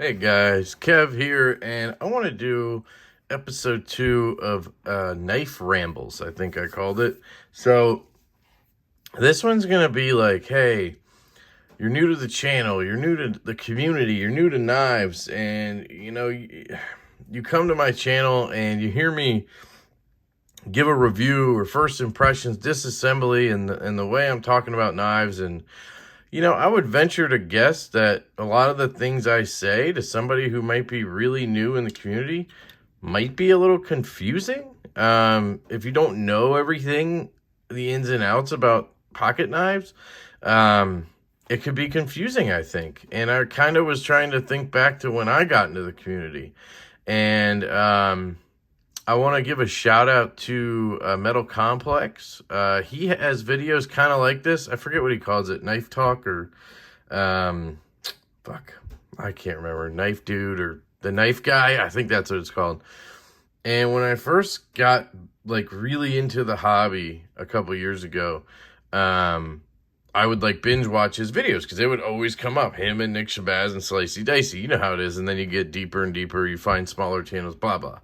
Hey guys, Kev here, and I want to do episode 2 of Knife Rambles, I think I called it. So, this one's going to be like, hey, you're new to the channel, you're new to the community, you're new to knives, and you come to my channel and you hear me give a review or first impressions, disassembly, and the way I'm talking about knives. And I would venture to guess that a lot of the things I say to somebody who might be really new in the community might be a little confusing. If you don't know everything, the ins and outs about pocket knives, it could be confusing, I think. And I kind of was trying to think back to when I got into the community. And I want to give a shout out to Metal Complex. He has videos kind of like this. I forget what he calls it, Knife Talk or fuck, I can't remember, Knife Dude or the Knife Guy. I think that's what it's called. And when I first got like really into the hobby a couple years ago, I would like binge watch his videos because they would always come up, him and Nick Shabazz and Slicey Dicey. You know how it is. And then you get deeper and deeper, you find smaller channels, blah blah.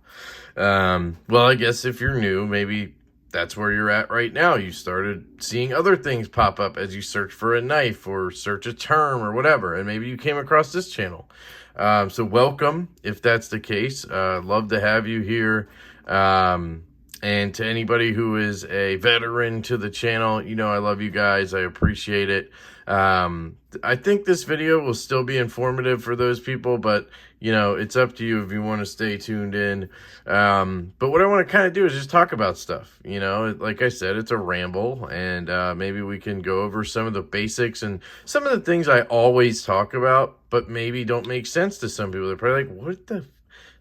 Well, I guess if you're new, maybe that's where you're at right now. You started seeing other things pop up as you search for a knife or search a term or whatever, and maybe you came across this channel. So welcome if that's the case. Love to have you here. And to anybody who is a veteran to the channel, I love you guys. I appreciate it. I think this video will still be informative for those people, but it's up to you if you want to stay tuned in. But what I want to kind of do is just talk about stuff. Like I said, it's a ramble, and maybe we can go over some of the basics and some of the things I always talk about, but maybe don't make sense to some people. They're probably like, what the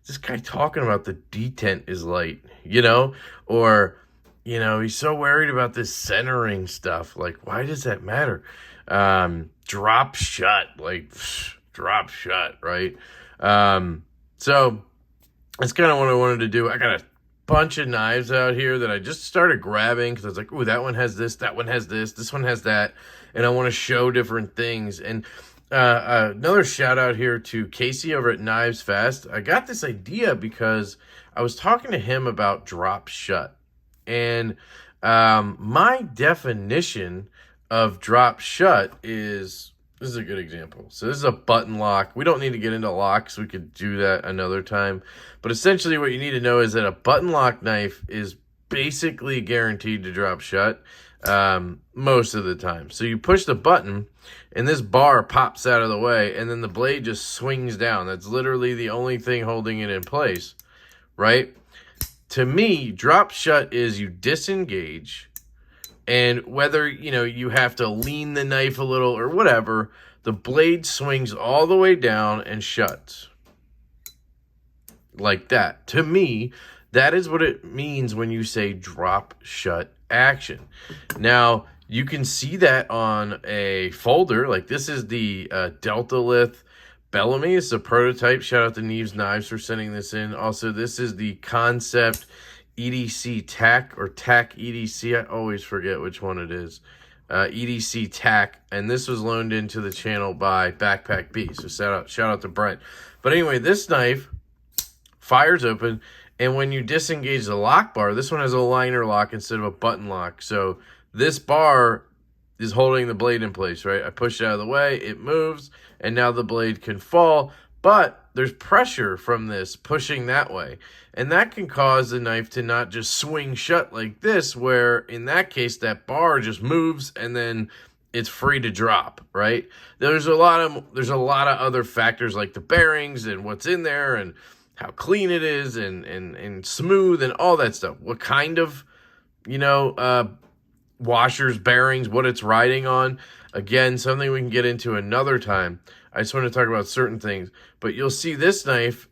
this guy talking about the detent is light, or, he's so worried about this centering stuff. Like, why does that matter? Drop shut, like drop shut, right? So that's kind of what I wanted to do. I got a bunch of knives out here that I just started grabbing because I was like, ooh, that one has this, that one has this one has that. And I want to show different things. And another shout out here to Casey over at Knives Fast. I got this idea because I was talking to him about drop shut. And my definition of drop shut is, this is a good example. So this is a button lock. We don't need to get into locks. We could do that another time. But essentially what you need to know is that a button lock knife is basically guaranteed to drop shut most of the time. So you push the button and this bar pops out of the way and then the blade just swings down. That's literally the only thing holding it in place, right? To me, drop shut is you disengage, and whether, you have to lean the knife a little or whatever, the blade swings all the way down and shuts. Like that. To me, that is what it means when you say drop shut action. Now, you can see that on a folder. Like this is the Delta Lith Bellamy. It's a prototype. Shout out to Neves Knives for sending this in. Also, this is the Concept EDC TAC or TAC EDC. I always forget which one it is. EDC TAC. And this was loaned into the channel by Backpack B. So shout out to Brent. But anyway, this knife fires open. And when you disengage the lock bar, this one has a liner lock instead of a button lock. So this bar is holding the blade in place, right? I push it out of the way, it moves, and now the blade can fall. But there's pressure from this pushing that way. And that can cause the knife to not just swing shut like this, where in that case, that bar just moves and then it's free to drop, right? There's a lot of other factors like the bearings and what's in there and how clean it is and smooth and all that stuff. What kind of, washers, bearings, what it's riding on. Again, something we can get into another time. I just want to talk about certain things. But you'll see this knife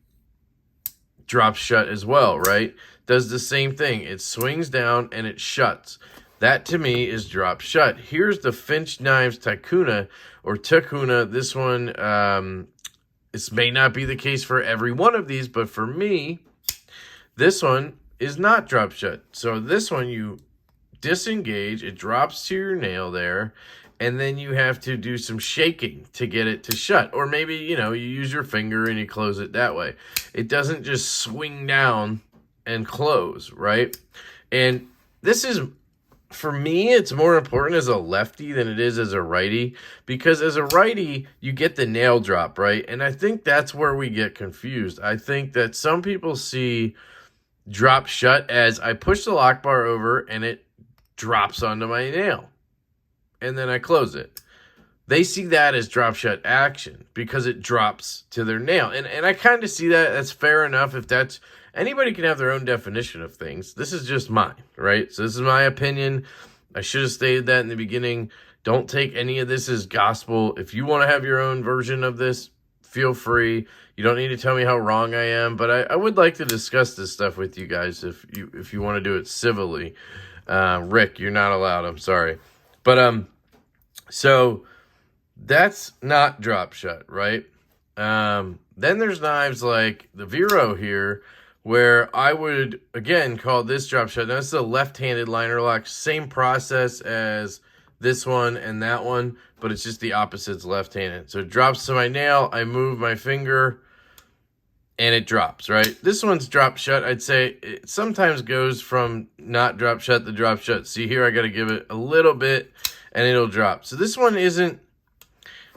drops shut as well, right? Does the same thing. It swings down and it shuts. That to me is drop shut. Here's the Finch Knives Takuna or Takuna. This one, this may not be the case for every one of these, but for me, this one is not drop shut. So this one, you disengage, it drops to your nail there, and then you have to do some shaking to get it to shut. Or maybe, you know, you use your finger and you close it that way. It doesn't just swing down and close, right? And this is, for me, it's more important as a lefty than it is as a righty, because as a righty, you get the nail drop, right? And I think that's where we get confused. I think that some people see drop shut as I push the lock bar over and it drops onto my nail, and then I close it. They see that as drop shut action because it drops to their nail. And I kind of see that. That's fair enough. If that's, anybody can have their own definition of things. This is just mine, right? So this is my opinion. I should have stated that in the beginning. Don't take any of this as gospel. If you want to have your own version of this, feel free. You don't need to tell me how wrong I am, but I would like to discuss this stuff with you guys if you want to do it civilly. Rick, you're not allowed. I'm sorry. But so that's not drop shut, right? Then there's knives like the Vero here, where I would, again, call this drop shut. Now, this is a left-handed liner lock. Same process as this one and that one, but it's just the opposite's left-handed. So it drops to my nail. I move my finger, and it drops, right? This one's drop shut. I'd say it sometimes goes from not drop shut to drop shut. See here, I got to give it a little bit, and it'll drop. So this one isn't.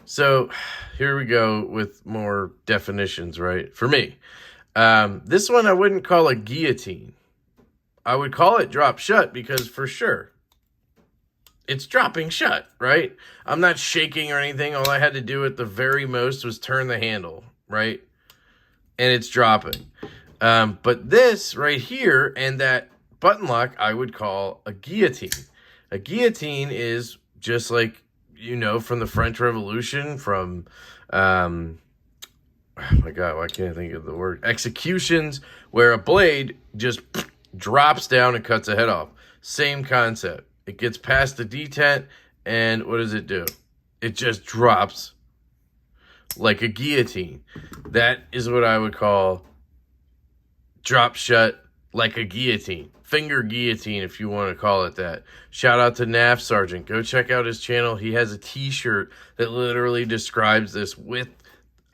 So here we go with more definitions, right? For me. This one I wouldn't call a guillotine. I would call it drop shut because for sure it's dropping shut, right? I'm not shaking or anything. All I had to do at the very most was turn the handle, right? And it's dropping. But this right here and that button lock I would call a guillotine. A guillotine is just like, you know, from the French Revolution, from oh my God, why can't I think of the word? Executions, where a blade just drops down and cuts a head off. Same concept. It gets past the detent, and what does it do? It just drops like a guillotine. That is what I would call drop shut like a guillotine. Finger guillotine, if you want to call it that. Shout out to NAF Sergeant. Go check out his channel. He has a t-shirt that literally describes this with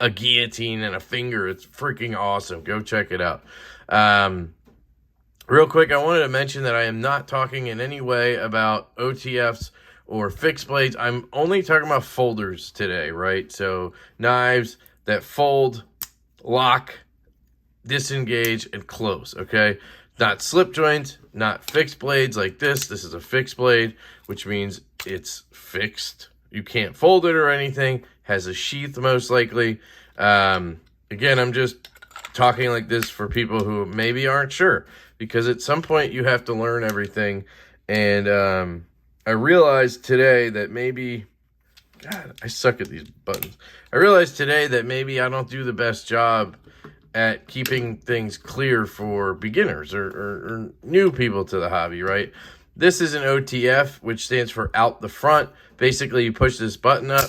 a guillotine and a finger. It's freaking awesome. Go check it out. Real quick, I wanted to mention that I am not talking in any way about OTFs or fixed blades. I'm only talking about folders today, right? So knives that fold, lock, disengage, and close, okay? Not slip joints, not fixed blades like this. This is a fixed blade, which means it's fixed. You can't fold it or anything. Has a sheath most likely. Again, I'm just talking like this for people who maybe aren't sure, because at some point you have to learn everything. And I realized today that maybe, God, I suck at these buttons. I realized today that maybe I don't do the best job at keeping things clear for beginners or new people to the hobby, right? This is an OTF, which stands for out the front. Basically, you push this button up,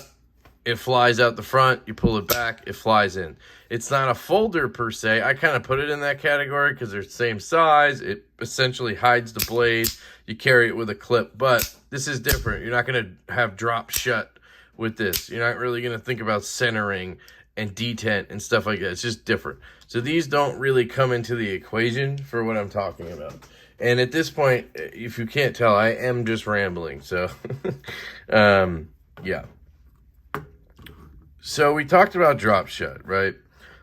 it flies out the front, you pull it back, it flies in. It's not a folder per se. I kind of put it in that category because they're the same size. It essentially hides the blade. You carry it with a clip, but this is different. You're not going to have drop shut with this. You're not really going to think about centering and detent and stuff like that. It's just different. So these don't really come into the equation for what I'm talking about. And at this point, if you can't tell, I am just rambling. So, yeah. So we talked about drop shut, right?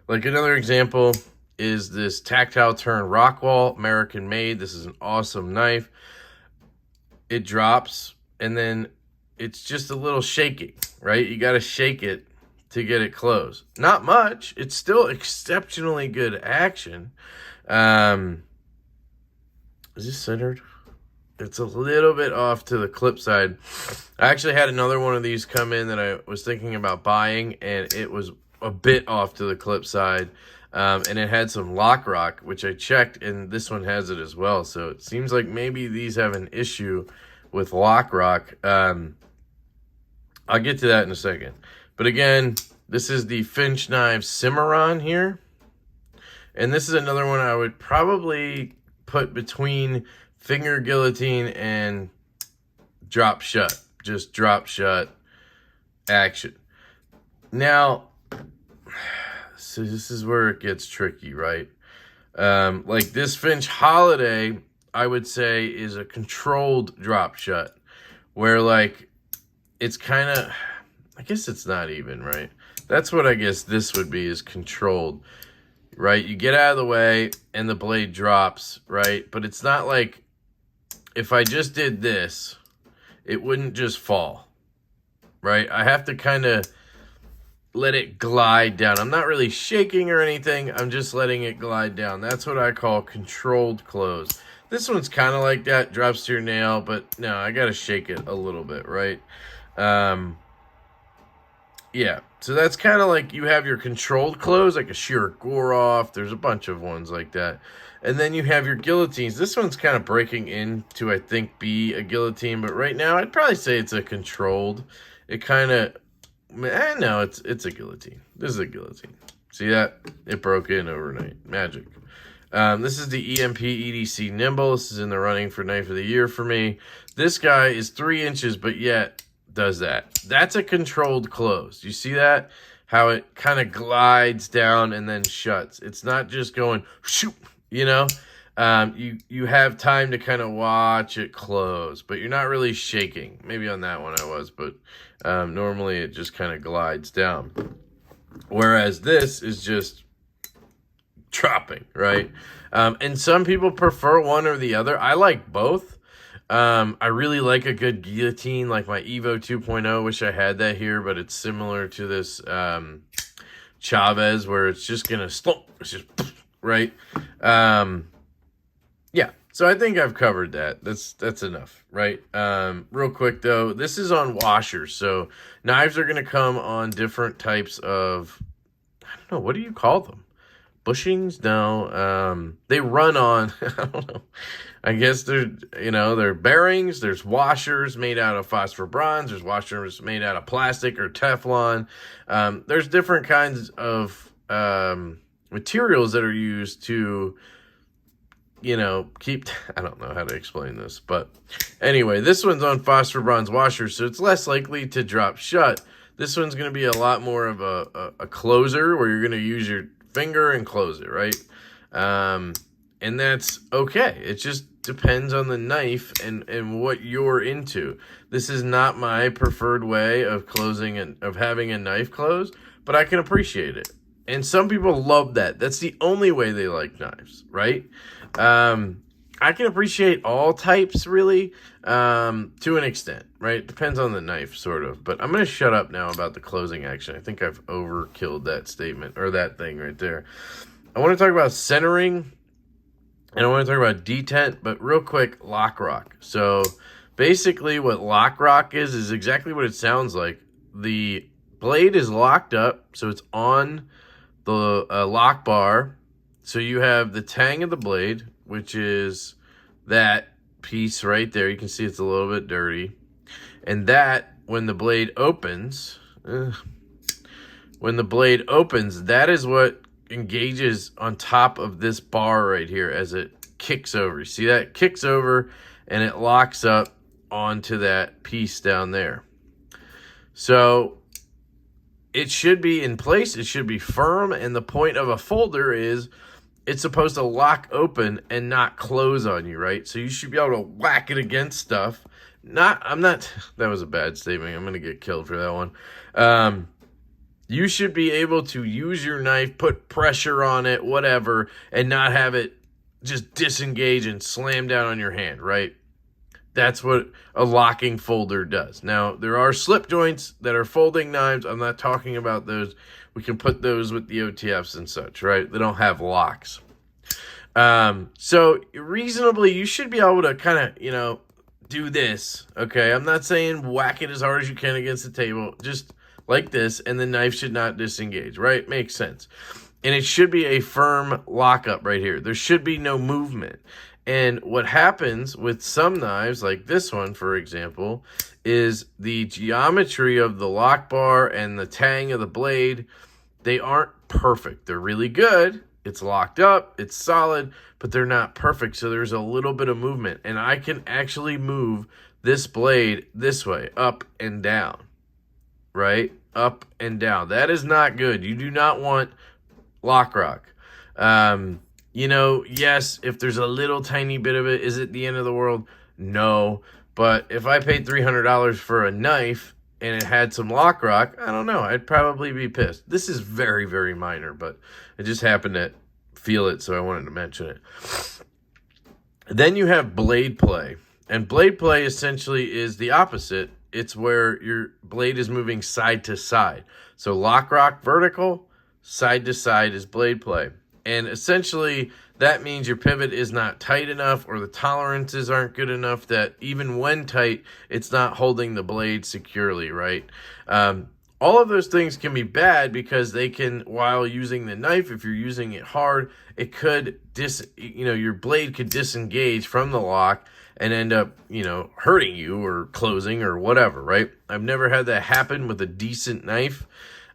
Like another example is this tactile turn Rockwall, American made. This is an awesome knife. It drops and then it's just a little shaking, right? You got to shake it to get it closed. Not much. It's still exceptionally good action. Is this centered? It's a little bit off to the clip side. I actually had another one of these come in that I was thinking about buying, and it was a bit off to the clip side. And it had some lock rock, which I checked, and this one has it as well. So it seems like maybe these have an issue with lock rock. I'll get to that in a second. But again, this is the Finch Knives Cimarron here. And this is another one I would probably put between finger guillotine and drop shut. just drop shut action. Now, so this is where it gets tricky, right? Like this Finch Holiday, I would say, is a controlled drop shut, where like it's kind of, I guess it's not even, right? That's what I guess this would be, is controlled, right? You get out of the way and the blade drops, right? But it's not like if I just did this, it wouldn't just fall, right? I have to kind of let it glide down. I'm not really shaking or anything. I'm just letting it glide down. That's what I call controlled close. This one's kind of like that, drops to your nail, but no, I got to shake it a little bit, right? Yeah, so that's kind of like you have your controlled close, like a sheer gore-off. There's a bunch of ones like that. And then you have your guillotines. This one's kind of breaking into, I think, be a guillotine, but right now I'd probably say it's a controlled. It kind of, no, it's a guillotine. This is a guillotine. See that? It broke in overnight. Magic. This is the Emp Edc Nimble. This is in the running for Knife of the Year for me. This guy is 3 inches, but yet does that. That's a controlled close. You see that? How it kind of glides down and then shuts. It's not just going shoot, you know? You have time to kind of watch it close, but you're not really shaking. Maybe on that one I was, but normally it just kind of glides down. Whereas this is just dropping, right? And some people prefer one or the other. I like both. I really like a good guillotine, like my Evo 2.0. Wish I had that here, but it's similar to this Chavez, where it's just gonna slump. It's just right. Yeah. So I think I've covered that. That's enough, right? Real quick though, this is on washers. So knives are gonna come on different types of, I don't know, what do you call them? Bushings? No. They run on, I don't know. I guess they're bearings. There's washers made out of phosphor bronze. There's washers made out of plastic or Teflon. There's different kinds of materials that are used to, keep, I don't know how to explain this, but anyway, this one's on phosphor bronze washers, so it's less likely to drop shut. This one's going to be a lot more of a closer, where you're going to use your finger and close it, right? And that's okay. It just depends on the knife and what you're into. This is not my preferred way of closing and of having a knife close, but I can appreciate it. And some people love that. That's the only way they like knives, right? I can appreciate all types, really, to an extent, right? Depends on the knife, sort of. But I'm going to shut up now about the closing action. I think I've overkilled that statement, or that thing right there. I want to talk about centering, and I want to talk about detent, but real quick, lock rock. So basically what lock rock is exactly what it sounds like. The blade is locked up, so it's on the lock bar. So you have the tang of the blade, which is that piece right there. You can see it's a little bit dirty. And that, when the blade opens, that is what engages on top of this bar right here as it kicks over. You see that? It kicks over and it locks up onto that piece down there. So it should be in place. It should be firm. And the point of a folder is it's supposed to lock open and not close on you, right? So you should be able to whack it against stuff. That was a bad statement. I'm going to get killed for that one. You should be able to use your knife, put pressure on it, whatever, and not have it just disengage and slam down on your hand, right? That's what a locking folder does. Now, there are slip joints that are folding knives. I'm not talking about those. We can put those with the OTFs and such, right? They don't have locks. So reasonably, you should be able to kind of, do this, okay? I'm not saying whack it as hard as you can against the table. Just like this, and the knife should not disengage, right? Makes sense. And it should be a firm lockup right here. There should be no movement. And what happens with some knives, like this one, for example, is the geometry of the lock bar and the tang of the blade, they aren't perfect. They're really good. It's locked up. It's solid, but they're not perfect. So there's a little bit of movement. And I can actually move this blade this way, up and down, right? Up and down. That is not good. You do not want lock rock. You know, yes, if there's a little tiny bit of it, is it the end of the world? No. But if I paid $300 for a knife and it had some lock rock, I don't know. I'd probably be pissed. This is very, very minor, but I just happened to feel it, so I wanted to mention it. Then you have blade play. And blade play essentially is the opposite. It's where your blade is moving side to side. So lock rock vertical, side to side is blade play. And essentially that means your pivot is not tight enough, or the tolerances aren't good enough that even when tight, it's not holding the blade securely, right? All of those things can be bad because they can, while using the knife, if you're using it hard, it could your blade could disengage from the lock and end up, hurting you or closing or whatever, right? I've never had that happen with a decent knife.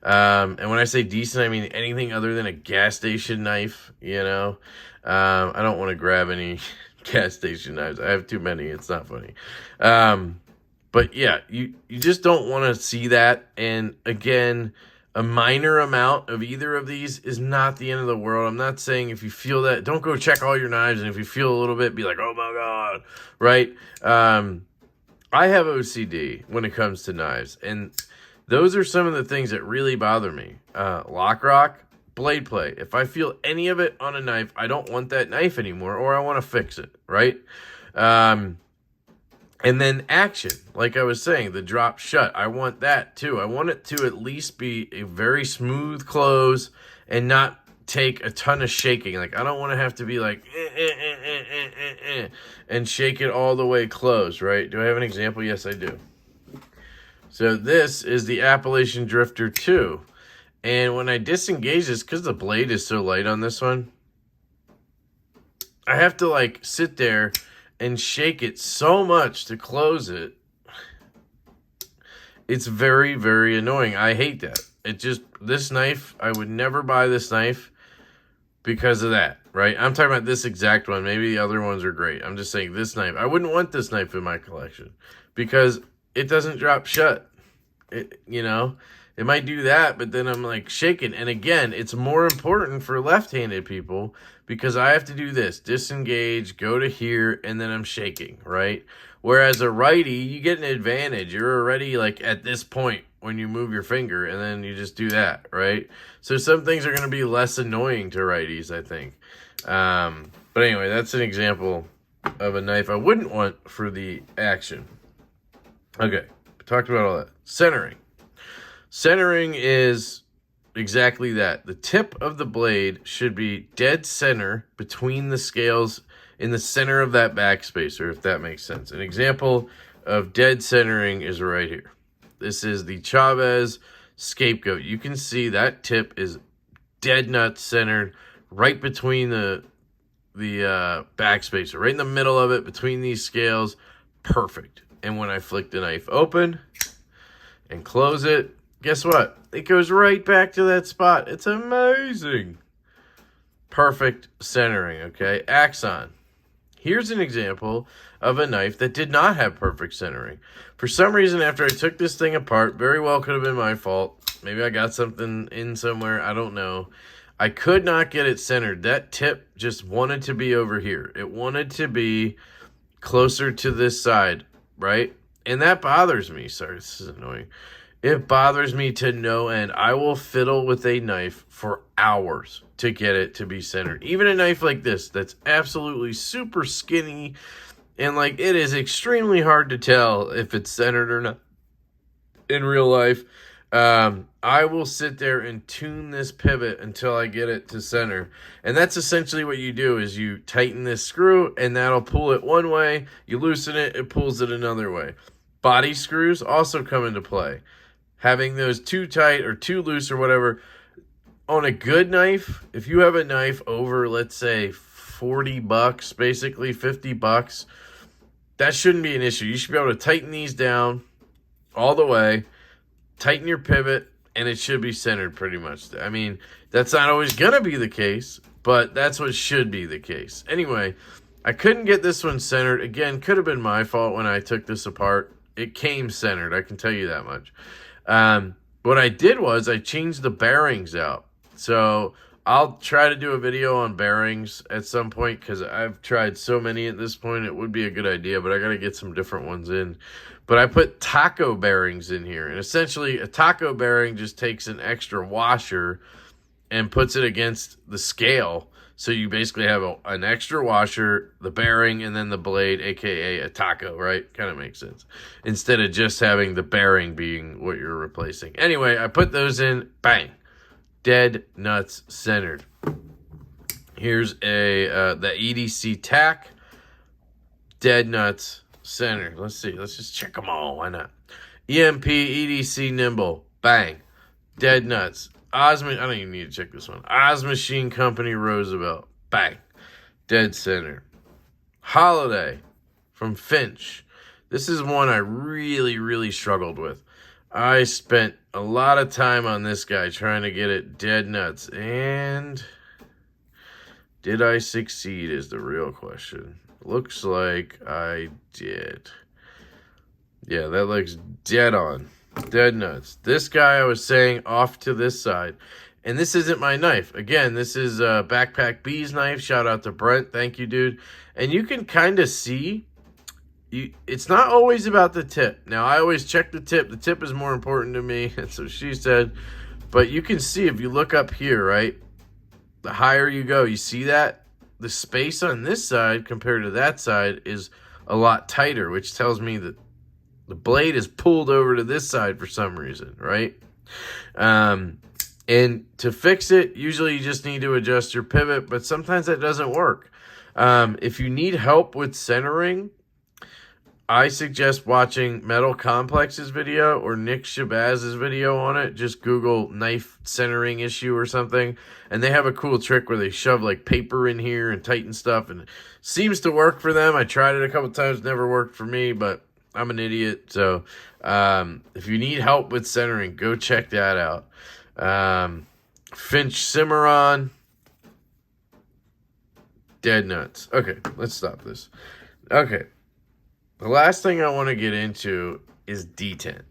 And when I say decent, I mean anything other than a gas station knife, I don't want to grab any gas station knives. I have too many. It's not funny. But yeah, you just don't want to see that. And again, a minor amount of either of these is not the end of the world. I'm not saying if you feel that, don't go check all your knives. And if you feel a little bit, be like, oh my God, right? I have OCD when it comes to knives. And those are some of the things that really bother me. Lock rock, blade play. If I feel any of it on a knife, I don't want that knife anymore, or I want to fix it, right? And then action, like I was saying, the drop shut. I want that too. I want it to at least be a very smooth close and not take a ton of shaking. Like, I don't want to have to be like, and shake it all the way closed, right? Do I have an example? Yes, I do. So this is the Appalachian Drifter 2. And when I disengage this, because the blade is so light on this one, I have to like sit there and shake it so much to close it. It's very, very annoying. I hate that. This knife, I would never buy this knife because of that, right? I'm talking about this exact one. Maybe the other ones are great. I'm just saying this knife. I wouldn't want this knife in my collection because it doesn't drop shut. It might do that, but then I'm like shaking. And again, it's more important for left-handed people because I have to do this, disengage, go to here, and then I'm shaking, right? Whereas a righty, you get an advantage. You're already like at this point when you move your finger, and then you just do that, right? So some things are going to be less annoying to righties, I think. But anyway, that's an example of a knife I wouldn't want for the action. Okay, talked about all that. Centering. Centering is exactly that. The tip of the blade should be dead center between the scales in the center of that backspacer, if that makes sense. An example of dead centering is right here. This is the Chavez Scapegoat. You can see that tip is dead nut centered right between the backspacer, right in the middle of it, between these scales. Perfect. And when I flick the knife open and close it, guess what? It goes right back to that spot. It's amazing. Perfect centering, okay? Axon. Here's an example of a knife that did not have perfect centering. For some reason, after I took this thing apart, very well could have been my fault. Maybe I got something in somewhere. I don't know. I could not get it centered. That tip just wanted to be over here. It wanted to be closer to this side, right? And that bothers me. Sorry, this is annoying. It bothers me to no end. I will fiddle with a knife for hours to get it to be centered. Even a knife like this that's absolutely super skinny and like it is extremely hard to tell if it's centered or not in real life. I will sit there and tune this pivot until I get it to center. And that's essentially what you do is you tighten this screw and that'll pull it one way. You loosen it, it pulls it another way. Body screws also come into play. Having those too tight or too loose or whatever, on a good knife, if you have a knife over, let's say, $40, basically $50, that shouldn't be an issue. You should be able to tighten these down all the way, tighten your pivot, and it should be centered pretty much. I mean, that's not always going to be the case, but that's what should be the case. Anyway, I couldn't get this one centered. Again, could have been my fault when I took this apart. It came centered, I can tell you that much. What I did was I changed the bearings out. So I'll try to do a video on bearings at some point because I've tried so many at this point. It would be a good idea, but I got to get some different ones in. But I put taco bearings in here. And essentially, a taco bearing just takes an extra washer and puts it against the scale. So you basically have an extra washer, the bearing, and then the blade, a.k.a. a taco, right? Kind of makes sense. Instead of just having the bearing being what you're replacing. Anyway, I put those in, bang. Dead nuts centered. Here's the EDC tack. Dead nuts centered. Let's see. Let's just check them all. Why not? Emp EDC Nimble. Bang. Dead nuts. I don't even need to check this one. Oz Machine Company Roosevelt. Bang. Dead center. Holiday from Finch. This is one I really, really struggled with. I spent a lot of time on this guy trying to get it dead nuts. And did I succeed is the real question. Looks like I did. Yeah, that looks dead on. Dead nuts. This guy I was saying off to this side. And this isn't my knife. Again, this is Backpack B's knife. Shout out to Brent. Thank you, dude. And you can kind of see, it's not always about the tip. Now, I always check the tip. The tip is more important to me. That's what she said. But you can see if you look up here, right? The higher you go, you see that? The space on this side compared to that side is a lot tighter, which tells me that the blade is pulled over to this side for some reason, right? And to fix it, usually you just need to adjust your pivot, but sometimes that doesn't work. If you need help with centering, I suggest watching Metal Complex's video or Nick Shabaz's video on it. Just Google knife centering issue or something. And they have a cool trick where they shove like paper in here and tighten stuff. And it seems to work for them. I tried it a couple times, never worked for me, but I'm an idiot. So if you need help with centering, go check that out. Finch Cimarron. Dead nuts. Okay, let's stop this. Okay. The last thing I want to get into is detent,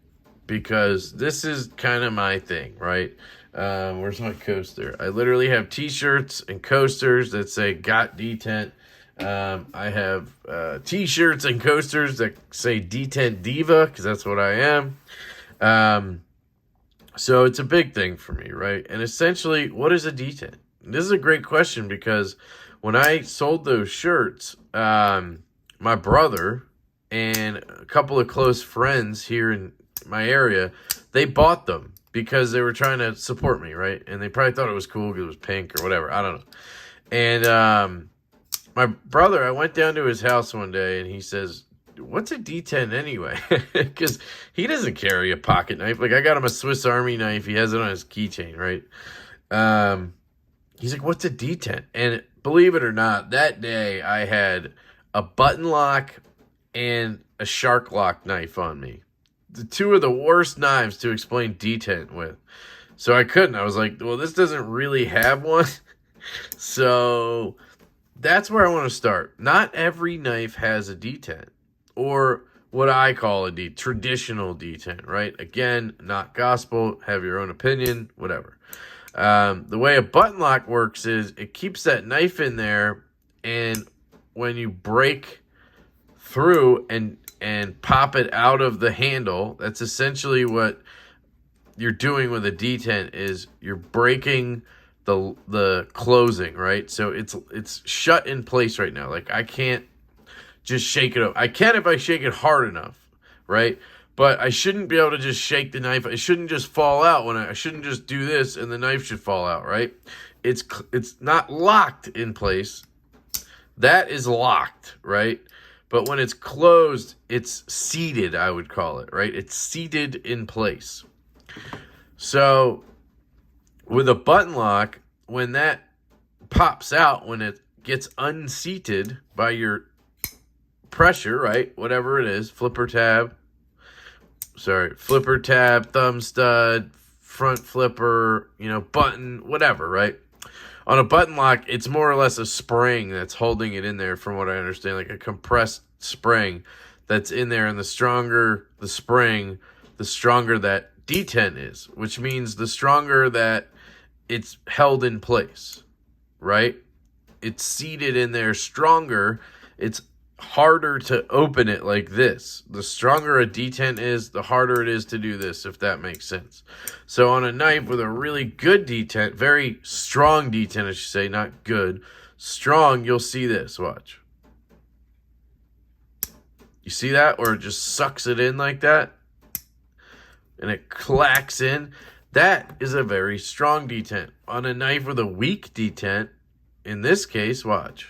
because this is kind of my thing, right? Where's my coaster? I literally have t-shirts and coasters that say got detent. I have t-shirts and coasters that say Detent Diva, because that's what I am. So it's a big thing for me, right? And essentially, what is a detent? This is a great question, because when I sold those shirts, my brother and a couple of close friends here in my area, they bought them because they were trying to support me, right? And they probably thought it was cool because it was pink or whatever. I don't know. And my brother, I went down to his house one day and he says, what's a detent anyway? Because he doesn't carry a pocket knife. Like, I got him a Swiss Army knife. He has it on his keychain, right? He's like, what's a detent? And believe it or not, that day I had a button lock and a shark lock knife on me. The two of the worst knives to explain detent with. So I couldn't. I was like, well, this doesn't really have one. So that's where I want to start. Not every knife has a detent, or what I call a traditional detent, right? Again, not gospel. Have your own opinion, whatever. The way a button lock works is it keeps that knife in there, and when you break through and pop it out of the handle, that's essentially what you're doing with a detent, is you're breaking the closing, right? So it's shut in place right now. Like, I can't just shake it up. I can if I shake it hard enough, right? But I shouldn't be able to just shake the knife. It shouldn't just fall out I shouldn't just do this and the knife should fall out, right? It's not locked in place. That is locked, right? But when it's closed, it's seated, I would call it, right? It's seated in place. So with a button lock, when that pops out, when it gets unseated by your pressure, right? Whatever it is, flipper tab, thumb stud, front flipper, button, whatever, right? On a button lock, it's more or less a spring that's holding it in there, from what I understand, like a compressed spring that's in there. And the stronger the spring, the stronger that detent is, which means the stronger that it's held in place, right? It's seated in there stronger. It's harder to open it like this. The stronger a detent is, the harder it is to do this, if that makes sense. So on a knife with a really good detent, very strong detent, I should say, not good, strong, you'll see this. Watch. You see that? Or it just sucks it in like that, and it clacks in. That is a very strong detent. On a knife with a weak detent, in this case, watch.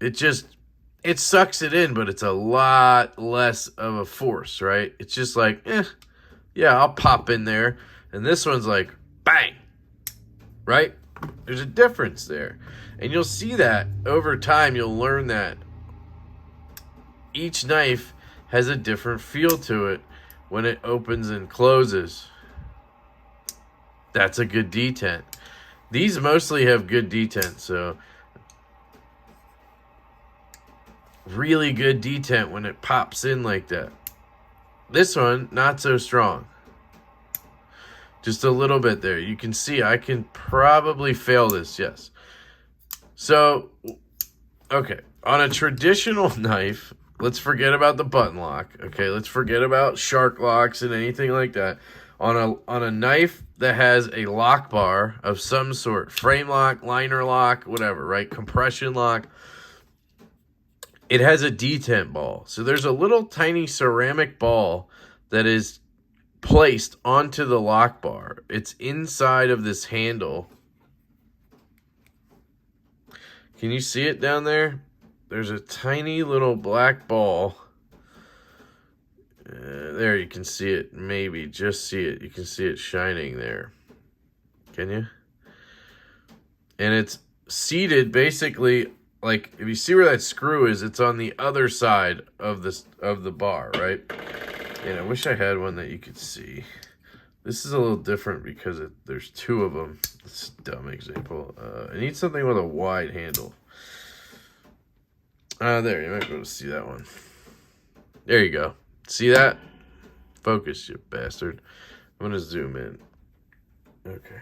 It sucks it in, but it's a lot less of a force, right? It's just like, yeah, I'll pop in there. And this one's like, bang, right? There's a difference there. And you'll see that over time. You'll learn that each knife has a different feel to it when it opens and closes. That's a good detent. These mostly have good detent, so really good detent when it pops in like that. This one, not so strong. Just a little bit there. You can see I can probably fail this, yes. So, okay, on a traditional knife, let's forget about the button lock. Okay, let's forget about shark locks and anything like that. On a knife that has a lock bar of some sort, frame lock, liner lock, whatever, right? Compression lock. It has a detent ball. So there's a little tiny ceramic ball that is placed onto the lock bar. It's inside of this handle. Can you see it down there? There's a tiny little black ball. There, you can see it. Maybe just see it. You can see it shining there. Can you? And it's seated basically, like, if you see where that screw is, it's on the other side of the bar, right? And I wish I had one that you could see. This is a little different because there's two of them. It's a dumb example. I need something with a wide handle. There, you might be able to see that one. There you go. See that? Focus, you bastard. I'm going to zoom in. Okay.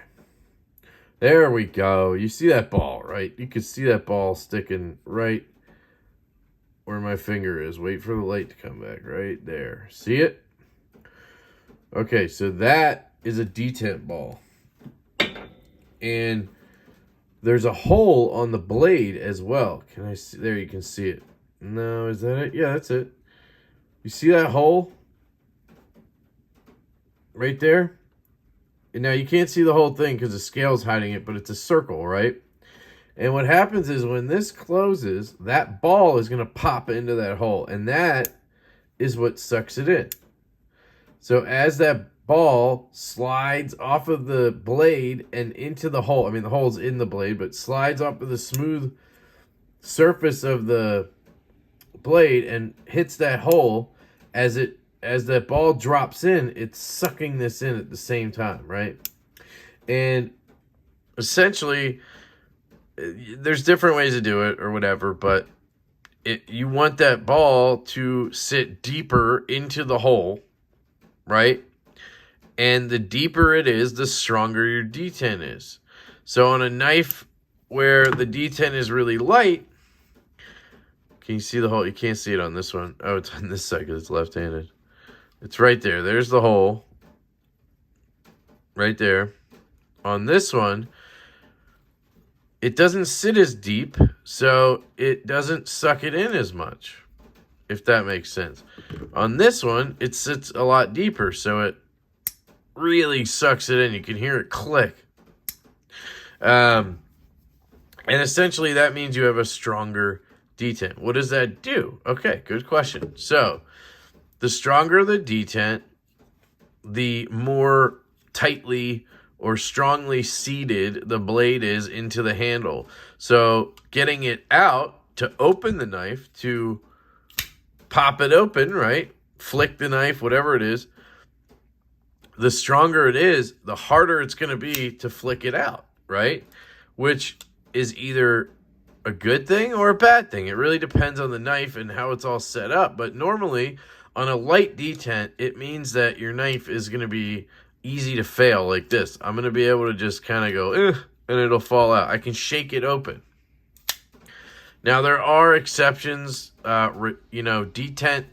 There we go. You see that ball, right? You can see that ball sticking right where my finger is. Wait for the light to come back. Right there. See it? Okay, so that is a detent ball. And there's a hole on the blade as well. Can I see? There, you can see it. No, is that it? Yeah, that's it. You see that hole? Right there? And now you can't see the whole thing because the scale's hiding it, but it's a circle, right? And what happens is when this closes, that ball is going to pop into that hole. And that is what sucks it in. So as that ball slides off of the blade and into the hole, I mean, the hole's in the blade, but slides off of the smooth surface of the blade and hits that hole, as that ball drops in, it's sucking this in at the same time, right? And essentially, there's different ways to do it or whatever, but you want that ball to sit deeper into the hole, right? And the deeper it is, the stronger your detent is. So on a knife where the detent is really light, can you see the hole? You can't see it on this one. Oh, it's on this side because it's left-handed. It's right there. There's the hole. Right there. On this one, it doesn't sit as deep, so it doesn't suck it in as much, if that makes sense. On this one, it sits a lot deeper, so it really sucks it in. You can hear it click. And essentially, that means you have a stronger detent. What does that do? Okay, good question. So, the stronger the detent, the more tightly or strongly seated the blade is into the handle. So, getting it out to open the knife, to pop it open, right? Flick the knife, whatever it is. the stronger it is, the harder it's going to be to flick it out, right? Which is either a good thing or a bad thing. It really depends on the knife and how it's all set up. But normally, on a light detent, it means that your knife is going to be easy to fail like this. I'm going to be able to just kind of go, and it'll fall out. I can shake it open. Now, there are exceptions, detent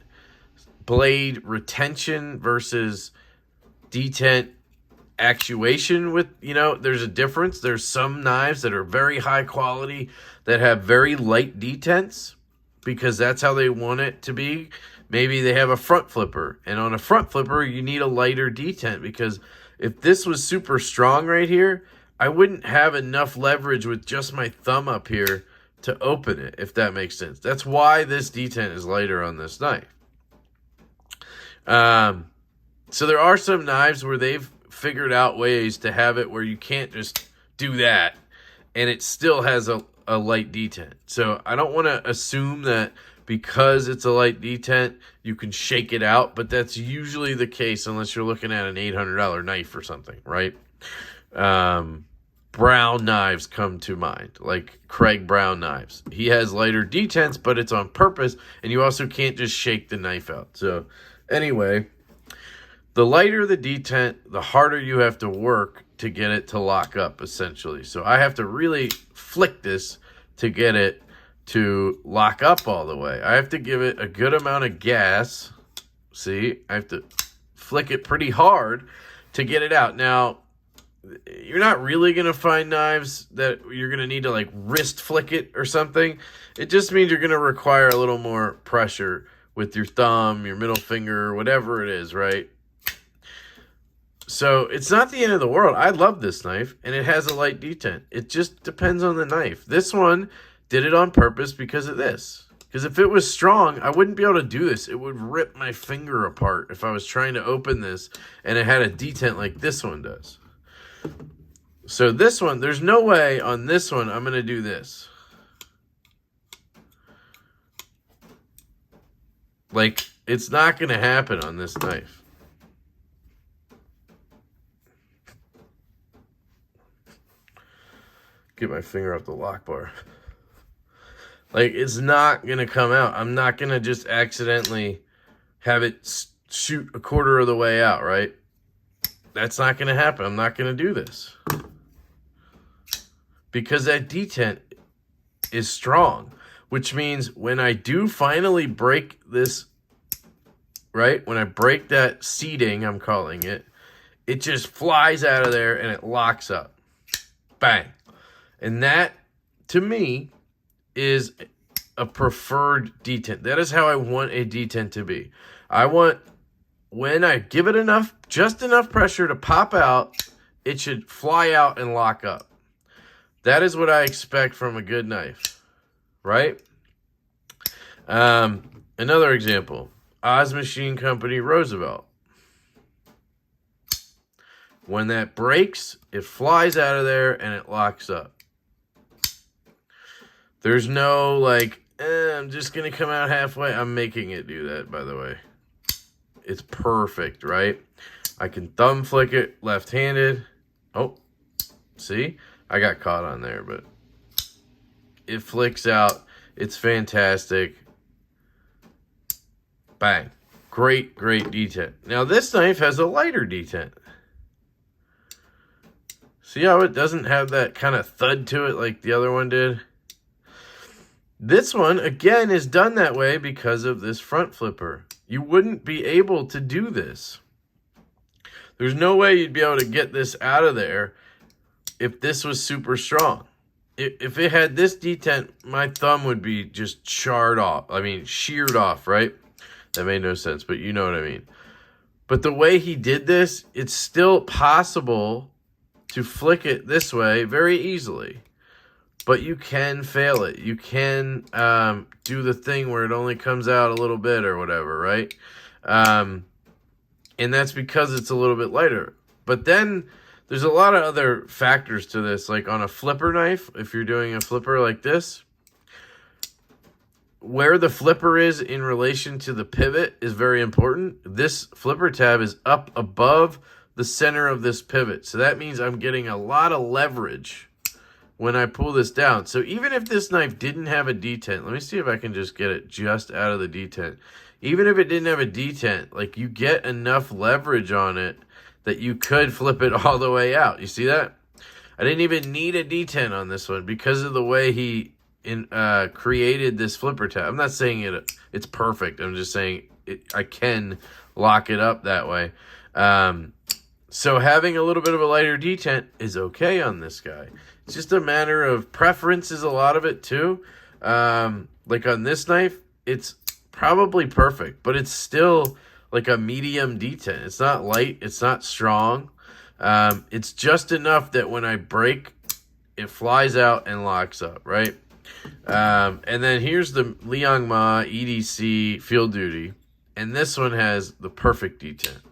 blade retention versus detent actuation with, there's a difference. There's some knives that are very high quality that have very light detents because that's how they want it to be. Maybe they have a front flipper, and on a front flipper, you need a lighter detent because if this was super strong right here, I wouldn't have enough leverage with just my thumb up here to open it, if that makes sense. That's why this detent is lighter on this knife. So there are some knives where they've figured out ways to have it where you can't just do that and it still has a light detent. So I don't want to assume that because it's a light detent, you can shake it out, but that's usually the case unless you're looking at an $800 knife or something, right? Brown knives come to mind, like Craig Brown knives. He has lighter detents, but it's on purpose, and you also can't just shake the knife out. So anyway, the lighter the detent, the harder you have to work to get it to lock up, essentially. So I have to really flick this to get it to lock up all the way. I have to give it a good amount of gas. See, I have to flick it pretty hard to get it out. Now, you're not really going to find knives that you're going to need to like wrist flick it or something. It just means you're going to require a little more pressure with your thumb, your middle finger, whatever it is, right? So it's not the end of the world. I love this knife, and it has a light detent. It just depends on the knife. This one did it on purpose because of this. Because if it was strong, I wouldn't be able to do this. It would rip my finger apart if I was trying to open this and it had a detent like this one does. So this one, there's no way on this one I'm going to do this. Like, it's not going to happen on this knife. Get my finger off the lock bar. Like, it's not going to come out. I'm not going to just accidentally have it shoot a quarter of the way out, right? That's not going to happen. I'm not going to do this. Because that detent is strong. Which means when I do finally break this, right? When I break that seating, I'm calling it, it just flies out of there and it locks up. Bang. And that, to me, is a preferred detent. That is how I want a detent to be. I want, when I give it enough, just enough pressure to pop out, it should fly out and lock up. That is what I expect from a good knife, right? Another example, Oz Machine Company Roosevelt. When that breaks, it flies out of there and it locks up. There's no like, I'm just going to come out halfway. I'm making it do that, by the way. It's perfect, right? I can thumb flick it left-handed. Oh, see? I got caught on there, but it flicks out. It's fantastic. Bang. Great, great detent. Now, this knife has a lighter detent. See how it doesn't have that kind of thud to it like the other one did? This one, again, is done that way because of this front flipper. You wouldn't be able to do this. There's no way you'd be able to get this out of there if this was super strong. If it had this detent, my thumb would be just charred off. I mean, sheared off, right? That made no sense, but you know what I mean. But the way he did this, it's still possible to flick it this way very easily. But you can fail it. You can do the thing where it only comes out a little bit or whatever, right? And that's because it's a little bit lighter. But then there's a lot of other factors to this. Like on a flipper knife, if you're doing a flipper like this, where the flipper is in relation to the pivot is very important. This flipper tab is up above the center of this pivot. So that means I'm getting a lot of leverage when I pull this down. So even if this knife didn't have a detent, let me see if I can just get it just out of the detent. Even if it didn't have a detent, like, you get enough leverage on it that you could flip it all the way out. You see that? I didn't even need a detent on this one because of the way he created this flipper tab. I'm not saying it's perfect. I'm just saying I can lock it up that way. So having a little bit of a lighter detent is okay on this guy. It's just a matter of preference is a lot of it too. Like on this knife, it's probably perfect, but it's still like a medium detent. It's not light. It's not strong. It's just enough that when I break, it flies out and locks up, right? And then here's the Liang Ma EDC Field Duty. And this one has the perfect detent.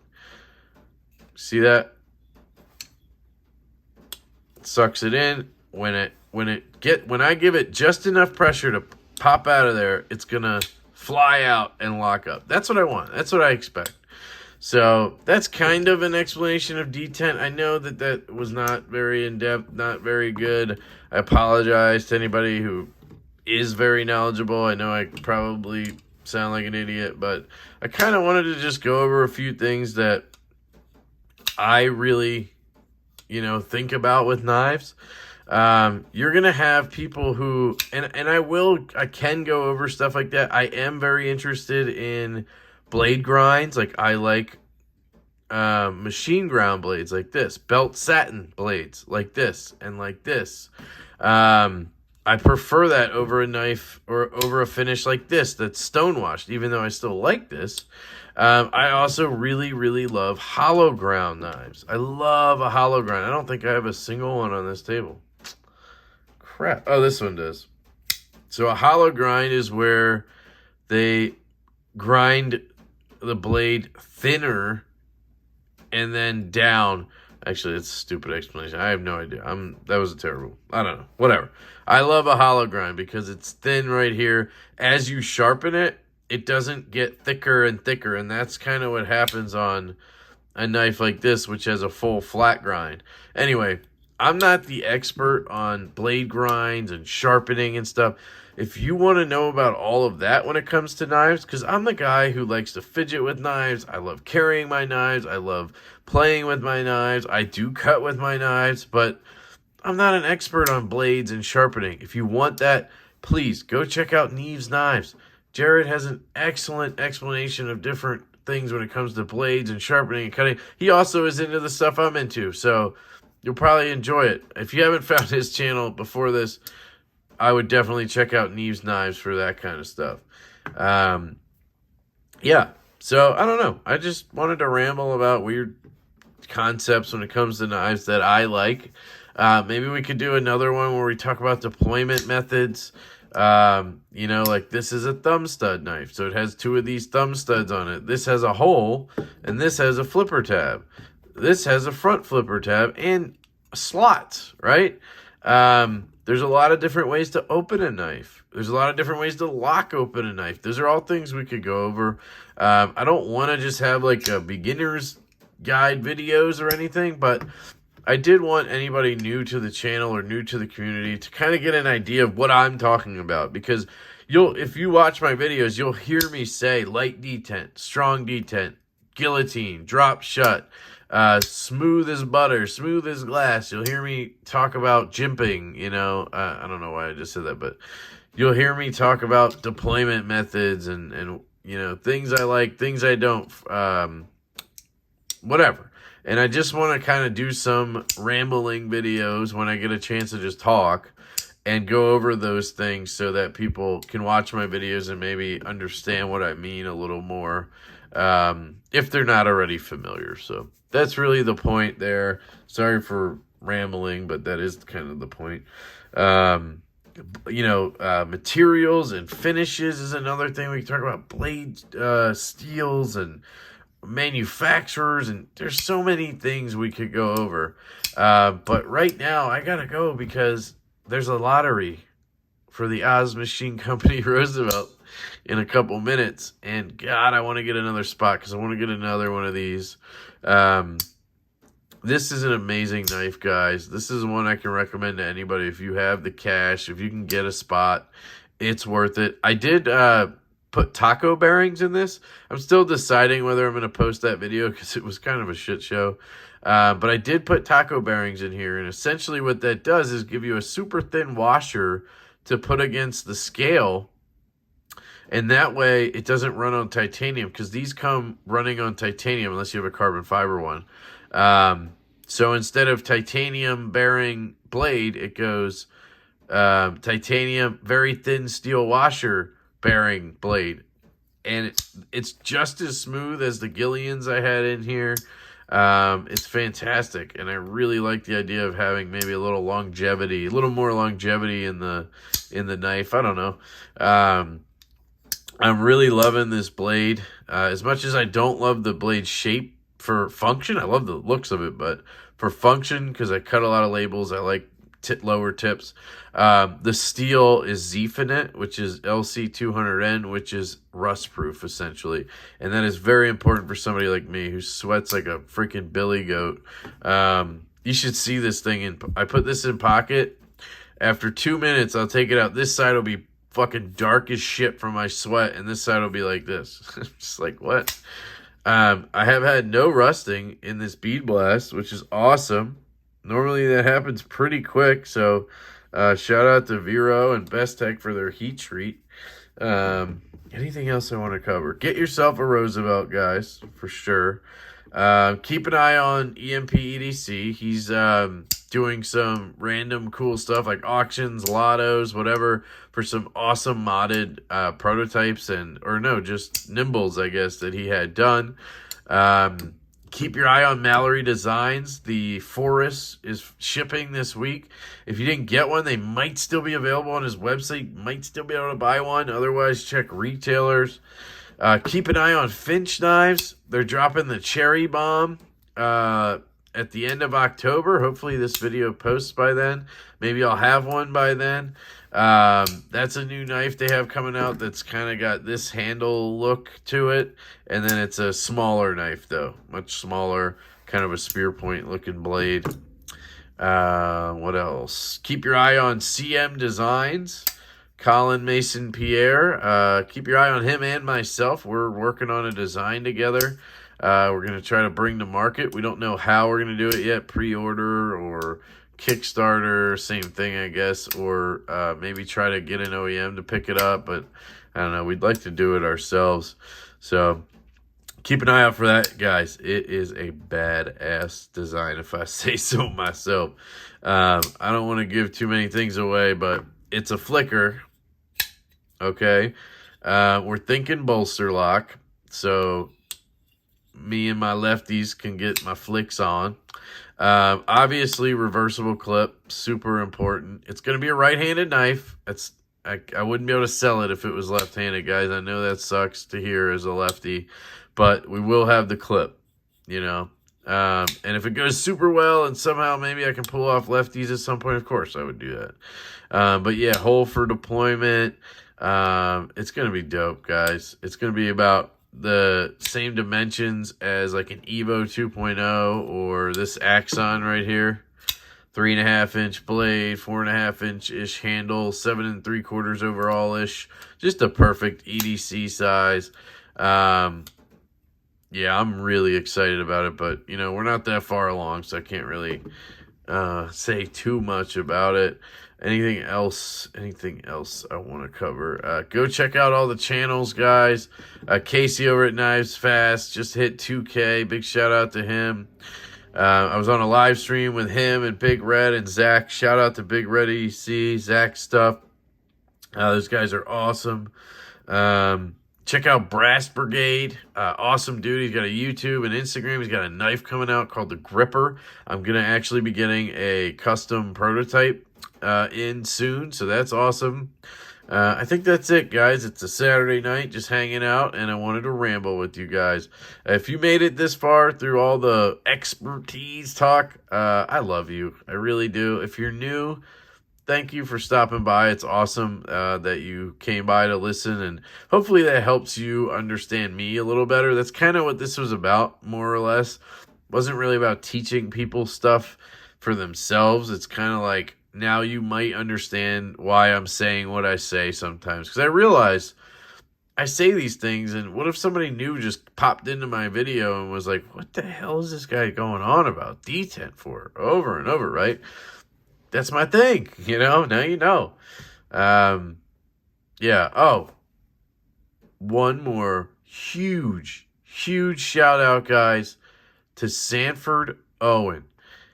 See that? Sucks it in. When I give it just enough pressure to pop out of there, it's gonna fly out and lock up. That's what I want. That's what I expect. So that's kind of an explanation of detent. I know that was not very in-depth, not very good. I apologize to anybody who is very knowledgeable. I know I probably sound like an idiot, but I kind of wanted to just go over a few things that I really, think about with knives. You're going to have people who, and I can go over stuff like that. I am very interested in blade grinds. Like, I like machine ground blades like this, belt satin blades like this and like this. I prefer that over a knife or over a finish like this that's stonewashed, even though I still like this. I also really, really love hollow ground knives. I love a hollow ground. I don't think I have a single one on this table. Crap. Oh, this one does. So a hollow grind is where they grind the blade thinner and then down. Actually, it's a stupid explanation. I have no idea. That was a terrible. I don't know. Whatever. I love a hollow grind because it's thin right here. As you sharpen it, it doesn't get thicker and thicker, and that's kind of what happens on a knife like this, which has a full flat grind. Anyway, I'm not the expert on blade grinds and sharpening and stuff. If you want to know about all of that when it comes to knives, because I'm the guy who likes to fidget with knives. I love carrying my knives. I love playing with my knives. I do cut with my knives, but I'm not an expert on blades and sharpening. If you want that, please go check out Neve's Knives. Jared has an excellent explanation of different things when it comes to blades and sharpening and cutting. He also is into the stuff I'm into, so you'll probably enjoy it. If you haven't found his channel before this, I would definitely check out Neve's Knives for that kind of stuff. Yeah, so I don't know. I just wanted to ramble about weird concepts when it comes to knives that I like. Maybe we could do another one where we talk about deployment methods. Like this is a thumb stud knife, so it has two of these thumb studs on it. This has a hole, and this has a flipper tab. This has a front flipper tab and slots, right? There's a lot of different ways to open a knife. There's a lot of different ways to lock open a knife. Those are all things we could go over. I don't want to just have like a beginner's guide videos or anything, but I did want anybody new to the channel or new to the community to kind of get an idea of what I'm talking about, because if you watch my videos, you'll hear me say light detent, strong detent, guillotine, drop shut, smooth as butter, smooth as glass. You'll hear me talk about jimping, I don't know why I just said that, but you'll hear me talk about deployment methods and things I like, things I don't, whatever. And I just want to kind of do some rambling videos when I get a chance to just talk and go over those things so that people can watch my videos and maybe understand what I mean a little more, if they're not already familiar. So that's really the point there. Sorry for rambling, but that is kind of the point. Materials and finishes is another thing. We can talk about blade steels and manufacturers, and there's so many things we could go over. But right now, I gotta go because there's a lottery for the Oz Machine Company Roosevelt in a couple minutes. And God, I want to get another spot because I want to get another one of these. This is an amazing knife, guys. This is one I can recommend to anybody. If you have the cash, if you can get a spot, it's worth it. I did put taco bearings in this. I'm still deciding whether I'm going to post that video because it was kind of a shit show. But I did put taco bearings in here, and essentially what that does is give you a super thin washer to put against the scale, and that way it doesn't run on titanium, because these come running on titanium unless you have a carbon fiber one. So instead of titanium bearing blade, it goes titanium very thin steel washer bearing blade, and it's just as smooth as the Gillians I had in here. It's fantastic, and I really like the idea of having maybe a little longevity, a little more longevity in the knife. I don't know. I'm really loving this blade. As much as I don't love the blade shape for function, I love the looks of it, but for function, because I cut a lot of labels, I like lower tips. The steel is Zefinet, which is LC200N, which is rust proof essentially, and that is very important for somebody like me who sweats like a freaking billy goat. You should see this thing I put this in pocket. After 2 minutes, I'll take it out. This side will be fucking dark as shit from my sweat, and this side will be like this. Just like, what? I have had no rusting in this bead blast, which is awesome. Normally that happens pretty quick, so shout out to Vero and Best Tech for their heat treat. Anything else I want to cover? Get yourself a Roosevelt, guys, for sure. Keep an eye on Emp EDC. He's doing some random cool stuff like auctions, lottos, whatever, for some awesome modded prototypes just Nimbles, I guess, that he had done. Keep your eye on Mallory Designs. The Forest is shipping this week. If you didn't get one, they might still be available on his website. Might still be able to buy one. Otherwise, check retailers. Keep an eye on Finch Knives. They're dropping the Cherry Bomb at the end of October. Hopefully this video posts by then. Maybe I'll have one by then. That's a new knife they have coming out that's kind of got this handle look to it. And then it's a smaller knife, though. Much smaller, kind of a spear point looking blade. What else? Keep your eye on CM Designs. Colin Mason Pierre. Keep your eye on him and myself. We're working on a design together. We're going to try to bring to market. We don't know how we're going to do it yet. Pre-order or Kickstarter, same thing, I guess. Or maybe try to get an OEM to pick it up. But I don't know. We'd like to do it ourselves. So keep an eye out for that, guys. It is a badass design, if I say so myself. I don't want to give too many things away, but it's a flicker. Okay. We're thinking bolster lock. So me and my lefties can get my flicks on. Obviously, reversible clip, super important. It's going to be a right-handed knife. I wouldn't be able to sell it if it was left-handed, guys. I know that sucks to hear as a lefty, but we will have the clip, you know. And if it goes super well and somehow maybe I can pull off lefties at some point, of course I would do that. But yeah, hole for deployment. It's going to be dope, guys. It's going to be about the same dimensions as like an Evo 2.0 or this Axon right here. 3.5-inch blade, 4.5-inch-ish handle, 7 3/4 overall-ish. Just a perfect EDC size. Yeah, I'm really excited about it, but, you know, we're not that far along, so I can't really say too much about it. Anything else I want to cover? Go check out all the channels, guys. Casey over at Knives Fast just hit 2K. Big shout out to him. I was on a live stream with him and Big Red and Zach. Shout out to Big Red EDC, Zach stuff. Those guys are awesome. Check out Brass Brigade. Awesome dude. He's got a YouTube and Instagram. He's got a knife coming out called the Gripper. I'm going to actually be getting a custom prototype in soon, so that's awesome. I think that's it, guys. It's a Saturday night, just hanging out, and I wanted to ramble with you guys. If you made it this far through all the expertise talk, I love you. I really do. If you're new, thank you for stopping by. It's awesome that you came by to listen, and hopefully that helps you understand me a little better. That's kind of what this was about, more or less. wasn't really about teaching people stuff for themselves. It's kind of like, now you might understand why I'm saying what I say sometimes. Because I realize I say these things, and what if somebody new just popped into my video and was like, what the hell is this guy going on about detent for over and over, right? That's my thing, now you know. Yeah. Oh, one more huge shout out, guys, to Sanford Owen.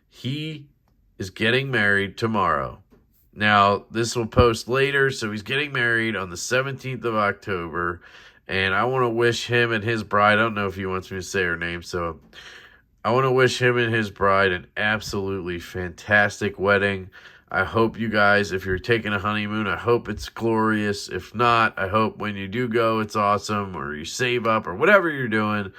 He is getting married tomorrow. Now, this will post later, so he's getting married on the 17th of October, and I want to wish him and his bride, I don't know if he wants me to say her name, so I want to wish him and his bride an absolutely fantastic wedding. I hope you guys, if you're taking a honeymoon, I hope it's glorious. If not, I hope when you do go, it's awesome, or you save up, or whatever you're doing.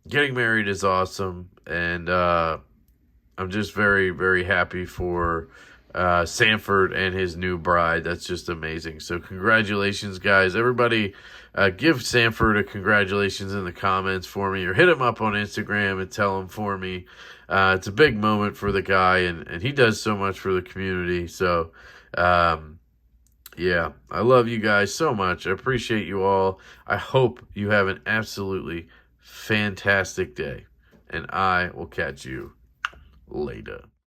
Getting married is awesome, and I'm just very, very happy for Sanford and his new bride. That's just amazing. So congratulations, guys. Everybody give Sanford a congratulations in the comments for me, or hit him up on Instagram and tell him for me. It's a big moment for the guy, and he does so much for the community. So, yeah, I love you guys so much. I appreciate you all. I hope you have an absolutely fantastic day, and I will catch you later.